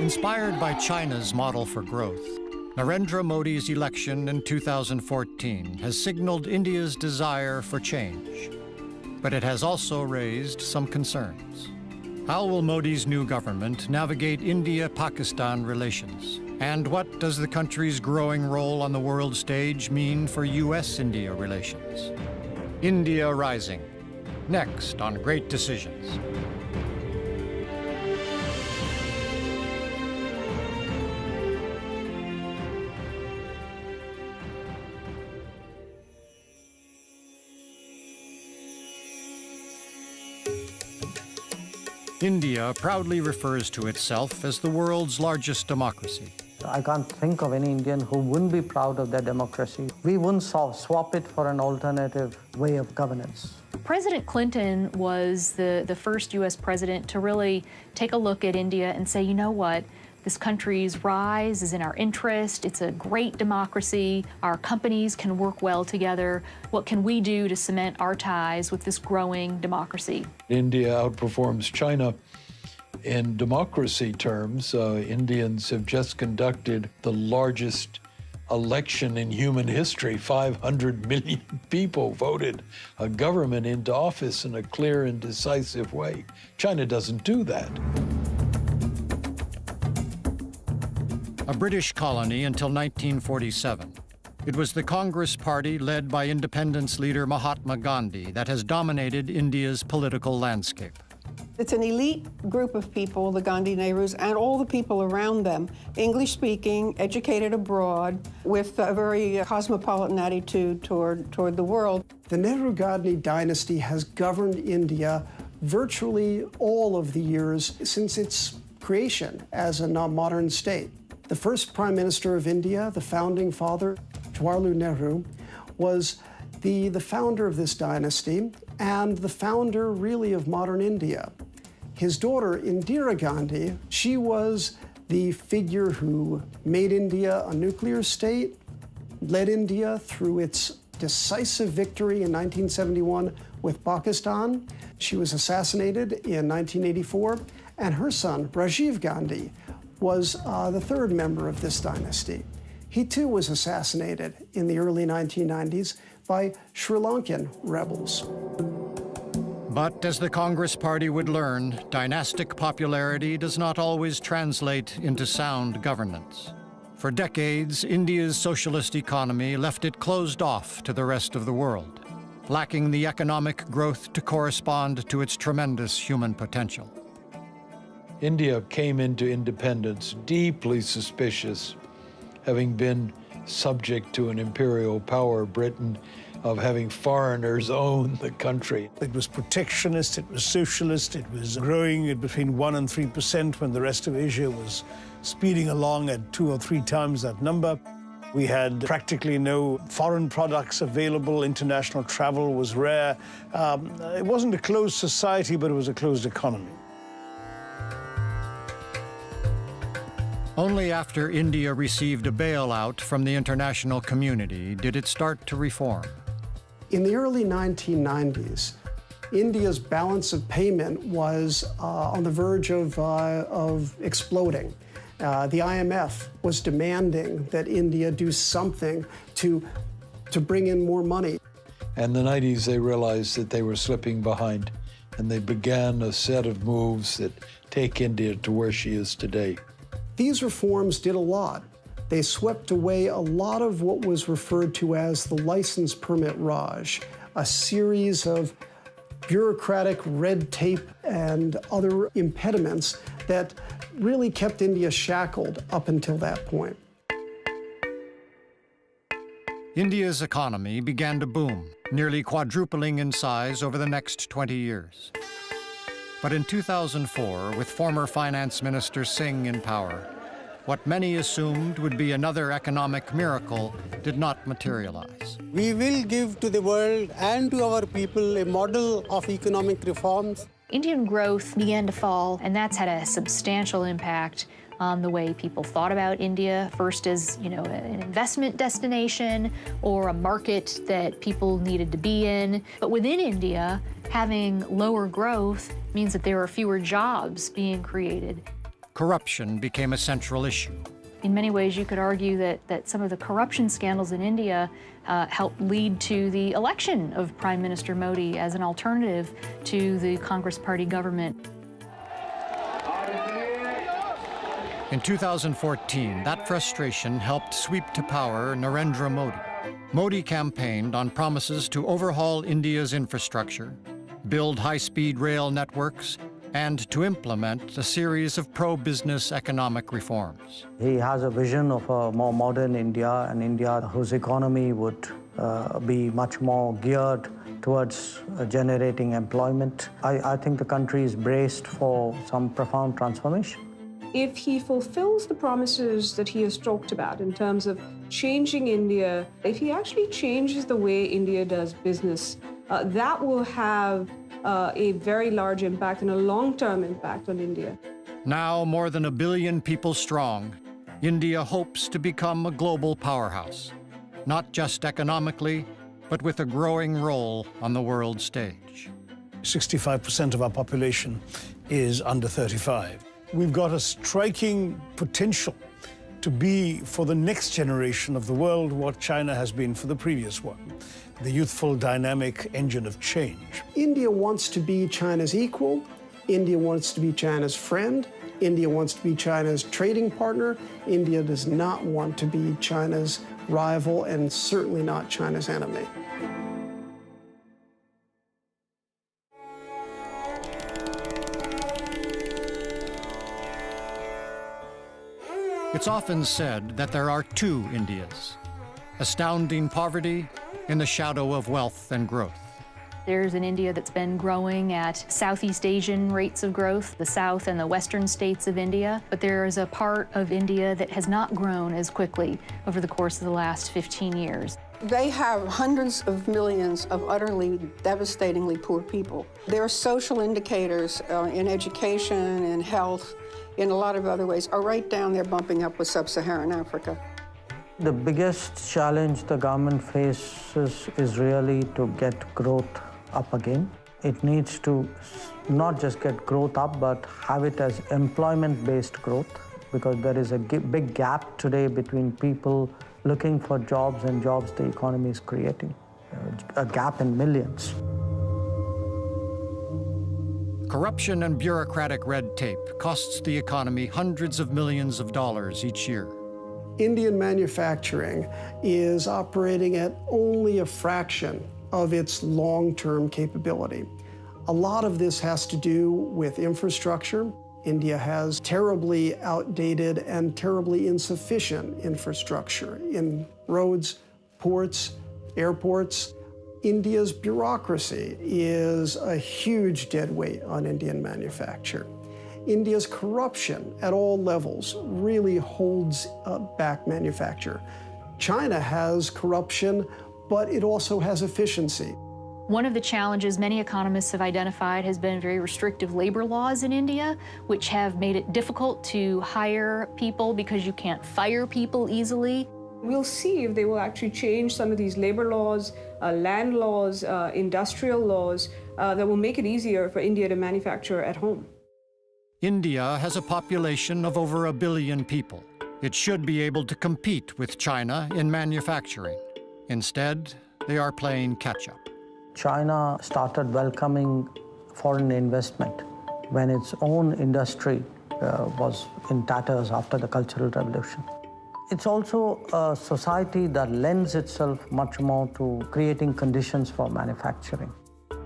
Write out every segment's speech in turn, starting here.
Inspired by China's model for growth, Narendra Modi's election in 2014 has signaled India's desire for change. But it has also raised some concerns. How will Modi's new government navigate India-Pakistan relations? And what does the country's growing role on the world stage mean for U.S.-India relations? India Rising, next on Great Decisions. India proudly refers to itself as the world's largest democracy. I can't think of any Indian who wouldn't be proud of their democracy. We wouldn't swap it for an alternative way of governance. President Clinton was the first U.S. president to really take a look at India and say, you know what? This country's rise is in our interest. It's a great democracy. Our companies can work well together. What can we do to cement our ties with this growing democracy? India outperforms China in democracy terms. Indians have just conducted the largest election in human history. 500 million people voted a government into office in a clear and decisive way. China doesn't do that. A British colony until 1947, it was the Congress Party led by independence leader Mahatma Gandhi that has dominated India's political landscape. It's an elite group of people, the Gandhi Nehrus, and all the people around them, English-speaking, educated abroad, with a very cosmopolitan attitude toward the world. The Nehru-Gandhi dynasty has governed India virtually all of the years since its creation as a modern state. The first Prime Minister of India, the founding father, Jawaharlal Nehru, was the founder of this dynasty and the founder, really, of modern India. His daughter, Indira Gandhi, she was the figure who made India a nuclear state, led India through its decisive victory in 1971 with Pakistan. She was assassinated in 1984, and her son, Rajiv Gandhi, was the third member of this dynasty. He too was assassinated in the early 1990s by Sri Lankan rebels. But as the Congress Party would learn, dynastic popularity does not always translate into sound governance. For decades, India's socialist economy left it closed off to the rest of the world, lacking the economic growth to correspond to its tremendous human potential. India came into independence deeply suspicious, having been subject to an imperial power, Britain, of having foreigners own the country. It was protectionist, it was socialist, it was growing at between 1% and 3% when the rest of Asia was speeding along at 2 or 3 times that number. We had practically no foreign products available. International travel was rare. It wasn't a closed society, but it was a closed economy. Only after India received a bailout from the international community did it start to reform. In the early 1990s, India's balance of payment was on the verge of exploding. The IMF was demanding that India do something to bring in more money. And in the 90s, they realized that they were slipping behind, and they began a set of moves that take India to where she is today. These reforms did a lot. They swept away a lot of what was referred to as the license permit Raj, a series of bureaucratic red tape and other impediments that really kept India shackled up until that point. India's economy began to boom, nearly quadrupling in size over the next 20 years. But in 2004, with former Finance Minister Singh in power, what many assumed would be another economic miracle did not materialize. We will give to the world and to our people a model of economic reforms. Indian growth began to fall, and that's had a substantial impact on the way people thought about India, first as, an investment destination or a market that people needed to be in. But within India, having lower growth means that there are fewer jobs being created. corruption became a central issue. In many ways, you could argue that some of the corruption scandals in India helped lead to the election of Prime Minister Modi as an alternative to the Congress Party government. In 2014, that frustration helped sweep to power Narendra Modi. Modi campaigned on promises to overhaul India's infrastructure, build high-speed rail networks, and to implement a series of pro-business economic reforms. He has a vision of a more modern India, an India whose economy would be much more geared towards generating employment. I think the country is braced for some profound transformation. If he fulfills the promises that he has talked about in terms of changing India, if he actually changes the way India does business, that will have a very large impact and a long-term impact on India. Now more than 1 billion people strong, India hopes to become a global powerhouse, not just economically, but with a growing role on the world stage. 65% of our population is under 35. We've got a striking potential to be, for the next generation of the world, what China has been for the previous one, the youthful, dynamic engine of change. India wants to be China's equal. India wants to be China's friend. India wants to be China's trading partner. India does not want to be China's rival and certainly not China's enemy. It's often said that there are two Indias, astounding poverty in the shadow of wealth and growth. There's an India that's been growing at Southeast Asian rates of growth, the South and the Western states of India, but there is a part of India that has not grown as quickly over the course of the last 15 years. They have hundreds of millions of utterly devastatingly poor people. Their social indicators in education, in health, in a lot of other ways, are right down there bumping up with sub-Saharan Africa. The biggest challenge the government faces is really to get growth up again. It needs to not just get growth up, but have it as employment-based growth, because there is a big gap today between people looking for jobs and jobs the economy is creating, a gap in millions. Corruption and bureaucratic red tape costs the economy hundreds of millions of dollars each year. Indian manufacturing is operating at only a fraction of its long-term capability. A lot of this has to do with infrastructure. India has terribly outdated and terribly insufficient infrastructure in roads, ports, airports. India's bureaucracy is a huge deadweight on Indian manufacture. India's corruption at all levels really holds back manufacture. China has corruption, but it also has efficiency. One of the challenges many economists have identified has been very restrictive labor laws in India, which have made it difficult to hire people because you can't fire people easily. We'll see if they will actually change some of these labor laws, land laws, industrial laws that will make it easier for India to manufacture at home. India has a population of over 1 billion people. It should be able to compete with China in manufacturing. Instead, they are playing catch-up. China started welcoming foreign investment when its own industry was in tatters after the Cultural Revolution. It's also a society that lends itself much more to creating conditions for manufacturing,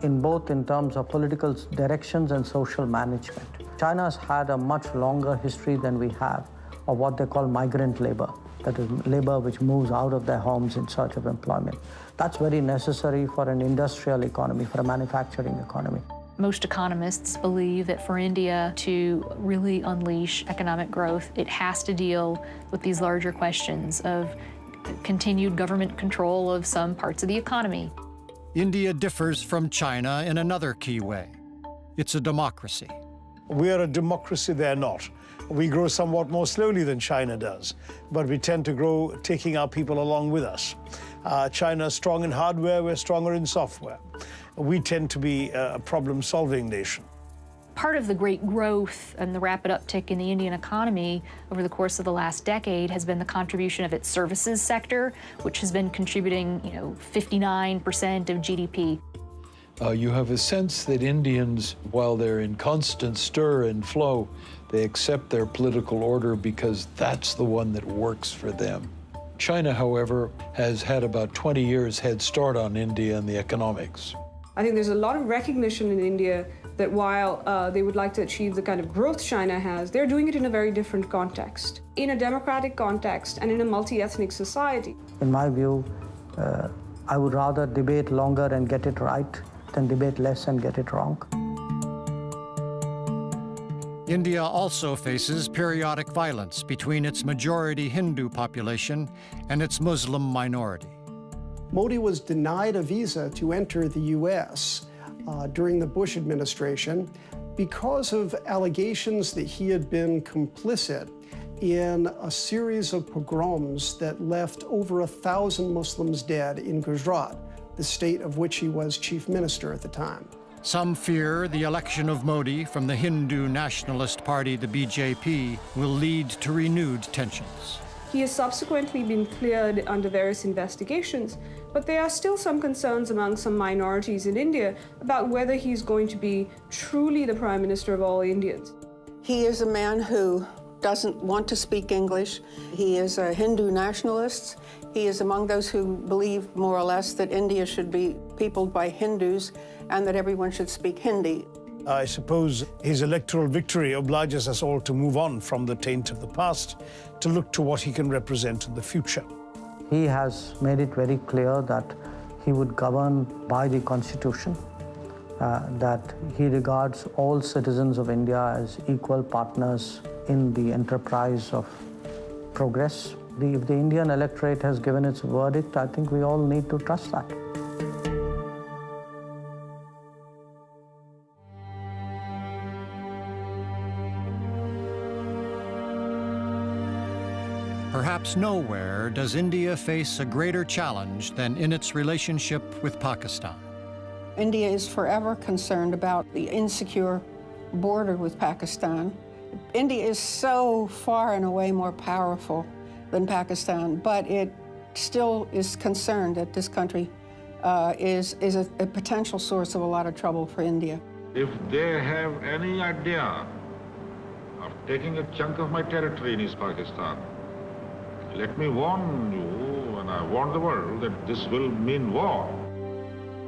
in terms of political directions and social management. China's had a much longer history than we have of what they call migrant labor, that is labor which moves out of their homes in search of employment. That's very necessary for an industrial economy, for a manufacturing economy. Most economists believe that for India to really unleash economic growth, it has to deal with these larger questions of continued government control of some parts of the economy. India differs from China in another key way. It's a democracy. We are a democracy, they're not. We grow somewhat more slowly than China does, but we tend to grow taking our people along with us. China's strong in hardware, we're stronger in software. We tend to be a problem-solving nation. Part of the great growth and the rapid uptick in the Indian economy over the course of the last decade has been the contribution of its services sector, which has been contributing, 59% of GDP. You have a sense that Indians, while they're in constant stir and flow, they accept their political order because that's the one that works for them. China, however, has had about 20 years head start on India in the economics. I think there's a lot of recognition in India that while they would like to achieve the kind of growth China has, they're doing it in a very different context, in a democratic context and in a multi-ethnic society. In my view, I would rather debate longer and get it right than debate less and get it wrong. India also faces periodic violence between its majority Hindu population and its Muslim minority. Modi was denied a visa to enter the U.S. During the Bush administration because of allegations that he had been complicit in a series of pogroms that left over 1,000 Muslims dead in Gujarat, the state of which he was chief minister at the time. Some fear the election of Modi from the Hindu nationalist party, the BJP, will lead to renewed tensions. He has subsequently been cleared under various investigations, but there are still some concerns among some minorities in India about whether he's going to be truly the Prime Minister of all Indians. He is a man who doesn't want to speak English. He is a Hindu nationalist. He is among those who believe, more or less, that India should be peopled by Hindus and that everyone should speak Hindi. I suppose his electoral victory obliges us all to move on from the taint of the past to look to what he can represent in the future. He has made it very clear that he would govern by the Constitution, that he regards all citizens of India as equal partners in the enterprise of progress. If the Indian electorate has given its verdict, I think we all need to trust that. Perhaps nowhere does India face a greater challenge than in its relationship with Pakistan. India is forever concerned about the insecure border with Pakistan. India is so far and away more powerful than Pakistan, but it still is concerned that this country is a potential source of a lot of trouble for India. If they have any idea of taking a chunk of my territory in East Pakistan, let me warn you, and I warn the world, that this will mean war.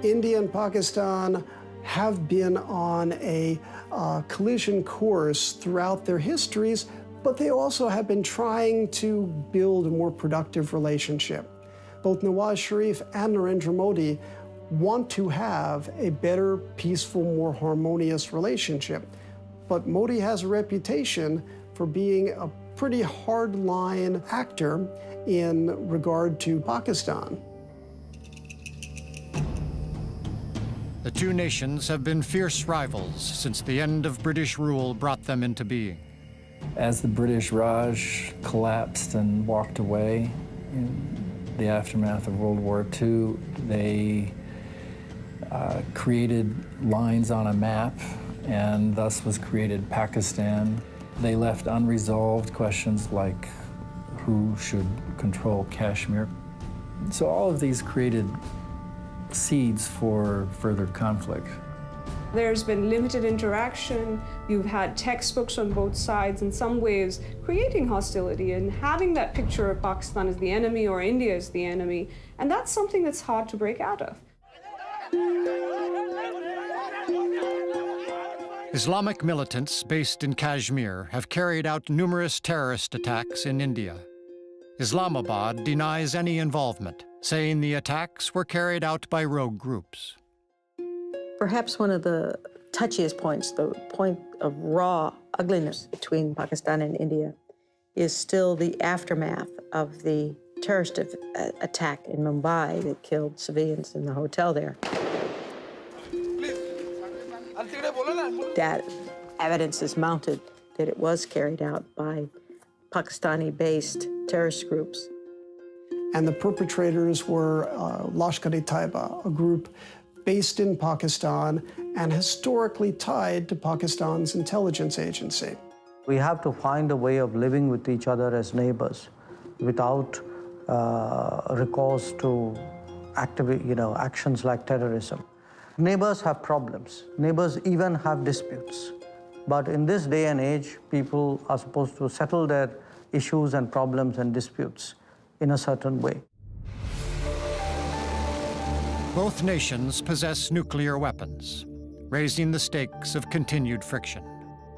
India and Pakistan have been on a collision course throughout their histories, but they also have been trying to build a more productive relationship. Both Nawaz Sharif and Narendra Modi want to have a better, peaceful, more harmonious relationship. But Modi has a reputation for being a pretty hardline actor in regard to Pakistan. The two nations have been fierce rivals since the end of British rule brought them into being. As the British Raj collapsed and walked away in the aftermath of World War II, they created lines on a map, and thus was created Pakistan. They left unresolved questions like who should control Kashmir. So all of these created seeds for further conflict. There's been limited interaction. You've had textbooks on both sides, in some ways creating hostility and having that picture of Pakistan as the enemy or India as the enemy. And that's something that's hard to break out of. Islamic militants based in Kashmir have carried out numerous terrorist attacks in India. Islamabad denies any involvement, saying the attacks were carried out by rogue groups. Perhaps one of the touchiest points, the point of raw ugliness between Pakistan and India, is still the aftermath of the terrorist attack in Mumbai that killed civilians in the hotel there. That evidence is mounted that it was carried out by Pakistani-based terrorist groups. And the perpetrators were Lashkar-e-Taiba, a group based in Pakistan and historically tied to Pakistan's intelligence agency. We have to find a way of living with each other as neighbors without recourse to actions like terrorism. Neighbors have problems. Neighbors even have disputes. But in this day and age, people are supposed to settle their issues and problems and disputes in a certain way. Both nations possess nuclear weapons, raising the stakes of continued friction.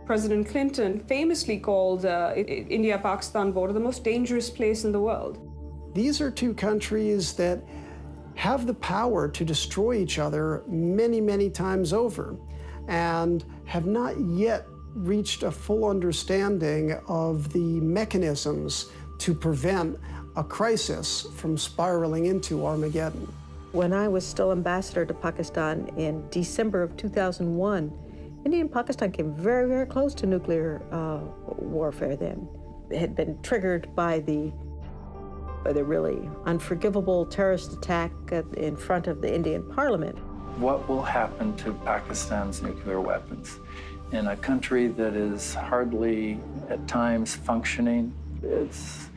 President Clinton famously called India-Pakistan border the most dangerous place in the world. These are two countries that have the power to destroy each other many, many times over, and have not yet reached a full understanding of the mechanisms to prevent a crisis from spiraling into Armageddon. When I was still ambassador to Pakistan in December of 2001, India and Pakistan came very, very close to nuclear warfare then. It had been triggered by the really unforgivable terrorist attack in front of the Indian parliament. What will happen to Pakistan's nuclear weapons in a country that is hardly, at times, functioning? It's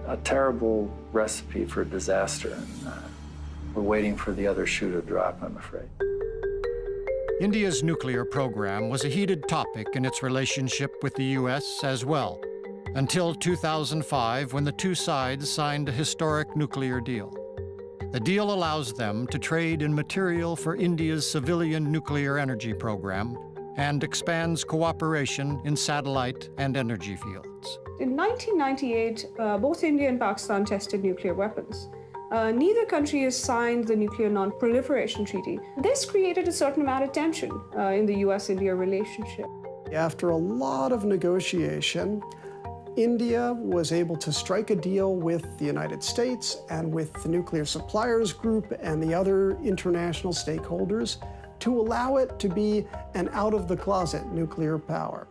a terrible recipe for disaster, and we're waiting for the other shoe to drop, I'm afraid. India's nuclear program was a heated topic in its relationship with the U.S. as well, until 2005, when the two sides signed a historic nuclear deal. The deal allows them to trade in material for India's civilian nuclear energy program and expands cooperation in satellite and energy fields. In 1998, both India and Pakistan tested nuclear weapons. Neither country has signed the Nuclear Non-Proliferation Treaty. This created a certain amount of tension in the US-India relationship. After a lot of negotiation, India was able to strike a deal with the United States and with the Nuclear Suppliers Group and the other international stakeholders to allow it to be an out-of-the-closet nuclear power.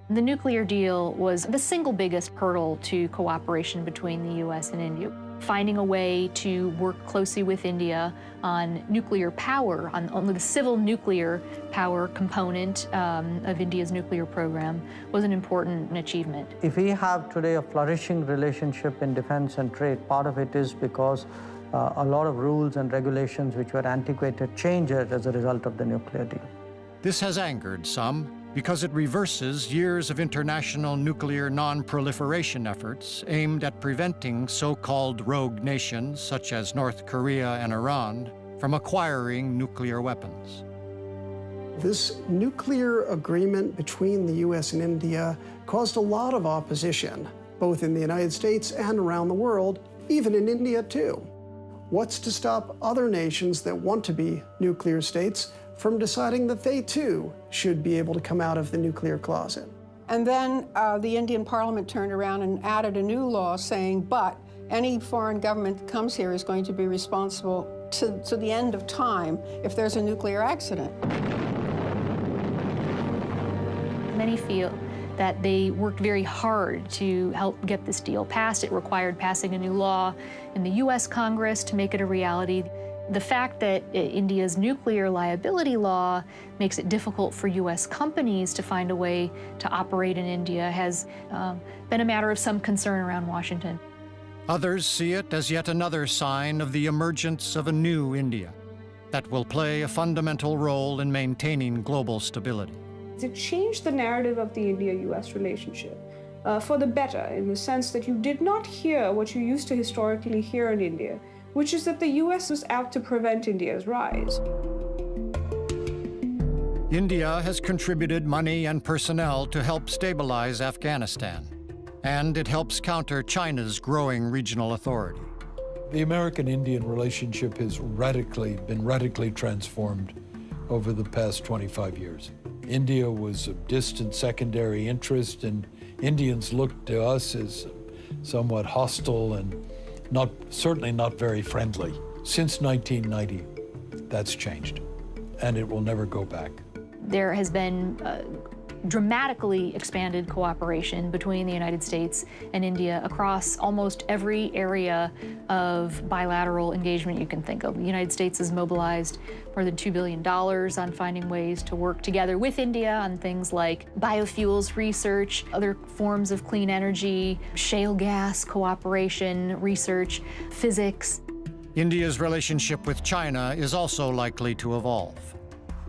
The nuclear deal was the single biggest hurdle to cooperation between the U.S. and India. Finding a way to work closely with India on nuclear power, on the civil nuclear power component of India's nuclear program was an important achievement. If we have today a flourishing relationship in defense and trade, part of it is because a lot of rules and regulations which were antiquated changed as a result of the nuclear deal. This has angered some because it reverses years of international nuclear non-proliferation efforts aimed at preventing so-called rogue nations such as North Korea and Iran from acquiring nuclear weapons. This nuclear agreement between the US and India caused a lot of opposition, both in the United States and around the world, even in India too. What's to stop other nations that want to be nuclear states from deciding that they too should be able to come out of the nuclear closet? And then the Indian Parliament turned around and added a new law saying, but any foreign government that comes here is going to be responsible to the end of time if there's a nuclear accident. Many feel that they worked very hard to help get this deal passed. It required passing a new law in the US Congress to make it a reality. The fact that India's nuclear liability law makes it difficult for US companies to find a way to operate in India has been a matter of some concern around Washington. Others see it as yet another sign of the emergence of a new India that will play a fundamental role in maintaining global stability. It changed the narrative of the India-US relationship for the better, in the sense that you did not hear what you used to historically hear in India, which is that the US was out to prevent India's rise. India has contributed money and personnel to help stabilize Afghanistan, and it helps counter China's growing regional authority. The American-Indian relationship has been radically transformed over the past 25 years. India was of distant secondary interest, and Indians looked to us as somewhat hostile and certainly not very friendly. Since 1990, that's changed, and it will never go back. There has been dramatically expanded cooperation between the United States and India across almost every area of bilateral engagement you can think of. The United States has mobilized more than $2 billion on finding ways to work together with India on things like biofuels research, other forms of clean energy, shale gas cooperation, research, physics. India's relationship with China is also likely to evolve.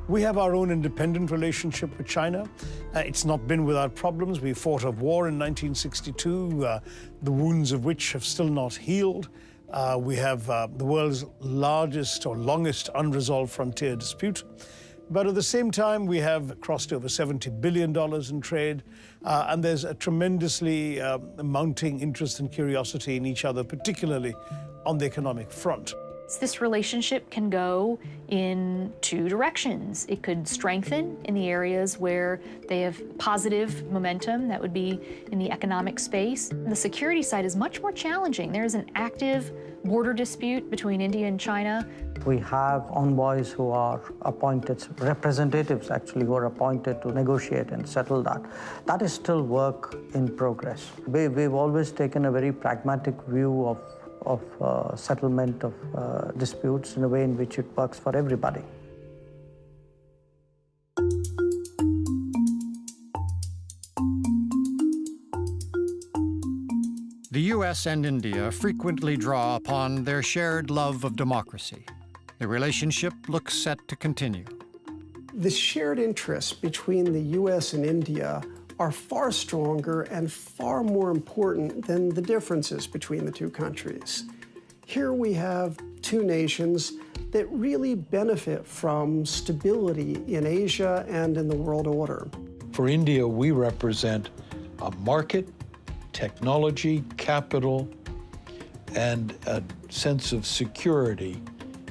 We have our own independent relationship with China. It's not been without problems. We fought a war in 1962, the wounds of which have still not healed. We have the world's largest or longest unresolved frontier dispute. But at the same time, we have crossed over $70 billion in trade, and there's a tremendously mounting interest and curiosity in each other, particularly on the economic front. This relationship can go in two directions. It could strengthen in the areas where they have positive momentum, that would be in the economic space. The security side is much more challenging. There is an active border dispute between India and China. We have envoys who are appointed, representatives actually, who are appointed to negotiate and settle that. That is still work in progress. We've always taken a very pragmatic view of settlement of disputes in a way in which it works for everybody. The U.S. and India frequently draw upon their shared love of democracy. The relationship looks set to continue. The shared interests between the U.S. and India are far stronger and far more important than the differences between the two countries. Here we have two nations that really benefit from stability in Asia and in the world order. For India, we represent a market, technology, capital, and a sense of security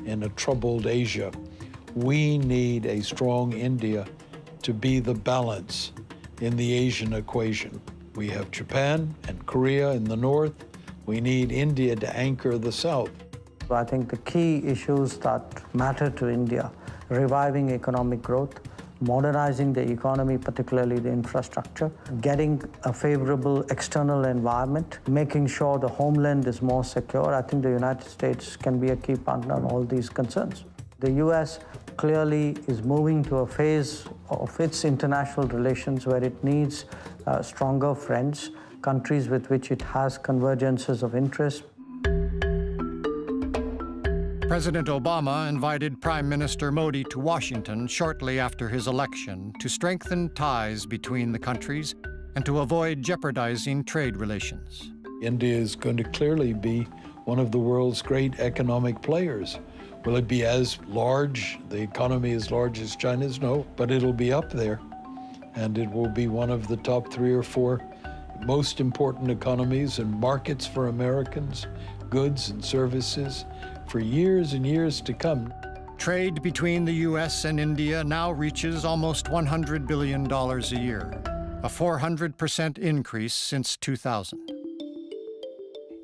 in a troubled Asia. We need a strong India to be the balance in the Asian equation. We have Japan and Korea in the north. We need India to anchor the south. I think the key issues that matter to India, reviving economic growth, modernizing the economy, particularly the infrastructure, getting a favorable external environment, making sure the homeland is more secure. I think the United States can be a key partner on all these concerns. The U.S. clearly is moving to a phase of its international relations where it needs stronger friends, countries with which it has convergences of interest. President Obama invited Prime Minister Modi to Washington shortly after his election to strengthen ties between the countries and to avoid jeopardizing trade relations. India is going to clearly be one of the world's great economic players. Will it be as large, the economy as large as China's? No, but it'll be up there. And it will be one of the top 3 or 4 most important economies and markets for Americans, goods and services, for years and years to come. Trade between the U.S. and India now reaches almost $100 billion a year, a 400% increase since 2000.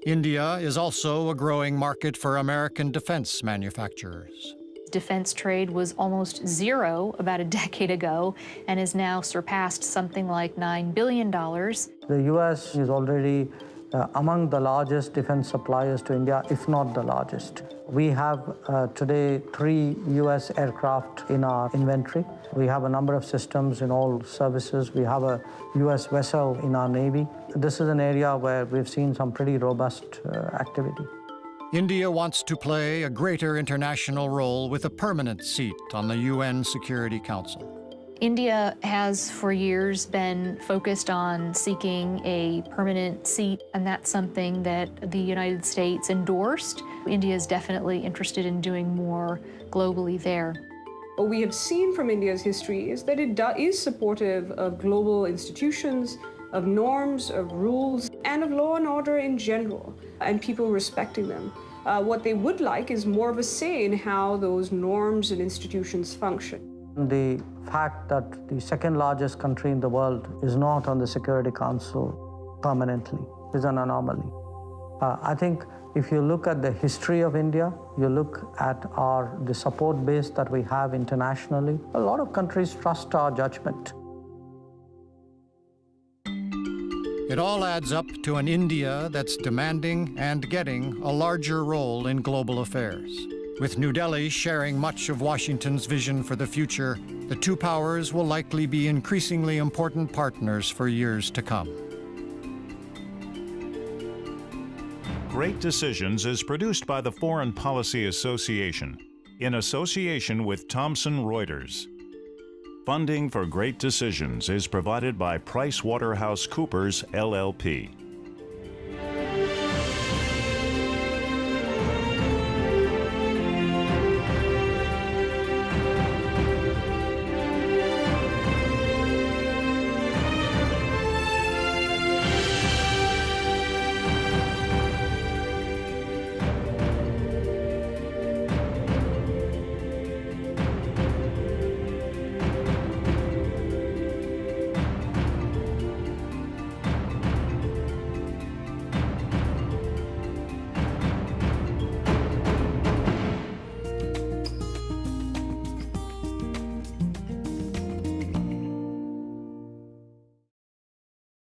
India is also a growing market for American defense manufacturers. Defense trade was almost zero about a decade ago and has now surpassed something like $9 billion. The U.S. is already among the largest defense suppliers to India, if not the largest. We have today 3 U.S. aircraft in our inventory. We have a number of systems in all services. We have a U.S. vessel in our Navy. This is an area where we've seen some pretty robust activity. India wants to play a greater international role with a permanent seat on the UN Security Council. India has for years been focused on seeking a permanent seat, and that's something that the United States endorsed. India is definitely interested in doing more globally there. What we have seen from India's history is that it is supportive of global institutions, of norms, of rules, and of law and order in general, and people respecting them. What they would like is more of a say in how those norms and institutions function. The fact that the second largest country in the world is not on the Security Council permanently is an anomaly. I think if you look at the history of India, you look at the support base that we have internationally, a lot of countries trust our judgment. It all adds up to an India that's demanding and getting a larger role in global affairs. With New Delhi sharing much of Washington's vision for the future, the two powers will likely be increasingly important partners for years to come. Great Decisions is produced by the Foreign Policy Association in association with Thomson Reuters. Funding for Great Decisions is provided by PricewaterhouseCoopers, LLP.